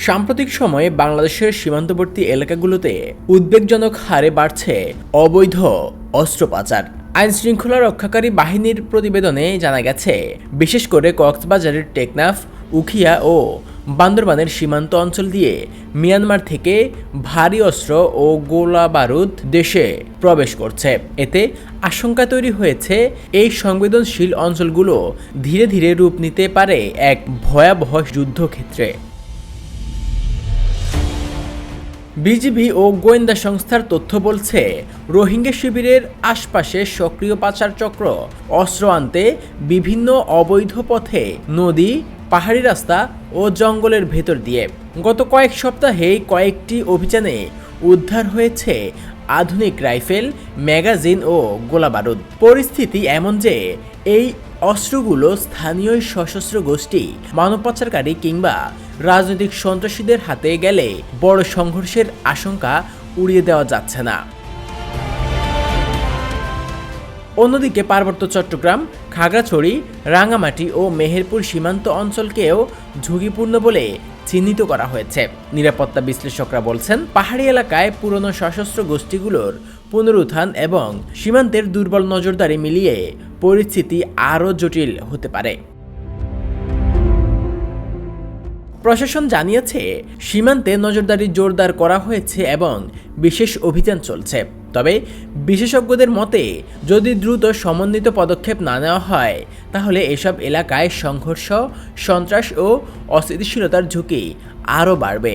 সাম্প্রতিক সময়ে বাংলাদেশের সীমান্তবর্তী এলাকাগুলোতে উদ্বেগজনক হারে বাড়ছে অবৈধ অস্ত্র পাচার। আইন শৃঙ্খলা রক্ষাকারী বাহিনীর প্রতিবেদনে জানা গেছে, বিশেষ করে কক্সবাজারের টেকনাফ, উখিয়া ও বান্দরবানের সীমান্ত অঞ্চল দিয়ে মিয়ানমার থেকে ভারী অস্ত্র ও গোলাবারুদ দেশে প্রবেশ করছে। এতে আশঙ্কা তৈরি হয়েছে এই সংবেদনশীল অঞ্চলগুলো ধীরে ধীরে রূপ নিতে পারে এক ভয়াবহ যুদ্ধক্ষেত্রে। বিজিবি ও গোয়েন্দা সংস্থার তথ্য বলছে, রোহিঙ্গা শিবিরের আশপাশে সক্রিয় পাচার চক্র অস্ত্র আনতে বিভিন্ন অবৈধ পথে নদী, পাহাড়ি রাস্তা ও জঙ্গলের ভেতর দিয়ে গত কয়েক সপ্তাহে কয়েকটি অভিযানে উদ্ধার হয়েছে আধুনিক রাইফেল, ম্যাগাজিন ও গোলাবারুদ। পরিস্থিতি এমন যে এই অস্ত্রগুলো স্থানীয় সশস্ত্র গোষ্ঠী, মানব পাচারকারী কিংবা রাজনৈতিক সন্ত্রাসীদের হাতে গেলে বড় সংঘর্ষের আশঙ্কা উড়িয়ে দেওয়া যাচ্ছে না। অন্যদিকে পার্বত্য চট্টগ্রাম, খাগড়াছড়ি, রাঙ্গামাটি ও মেহেরপুর সীমান্ত অঞ্চলকেও ঝুঁকিপূর্ণ বলে চিহ্নিত করা হয়েছে। নিরাপত্তা বিশ্লেষকরা বলছেন, পাহাড়ি এলাকায় পুরনো সশস্ত্র গোষ্ঠীগুলোর পুনরুত্থান এবং সীমান্তের দুর্বল নজরদারি মিলিয়ে পরিস্থিতি আরও জটিল হতে পারে। প্রশাসন জানিয়েছে, সীমান্তে নজরদারি জোরদার করা হয়েছে এবং বিশেষ অভিযান চলছে। তবে বিশেষজ্ঞদের মতে, যদি দ্রুত সমন্বিত পদক্ষেপ না নেওয়া হয় তাহলে এসব এলাকায় সংঘর্ষ, সন্ত্রাস ও অস্থিতিশীলতার ঝুঁকি আরও বাড়বে।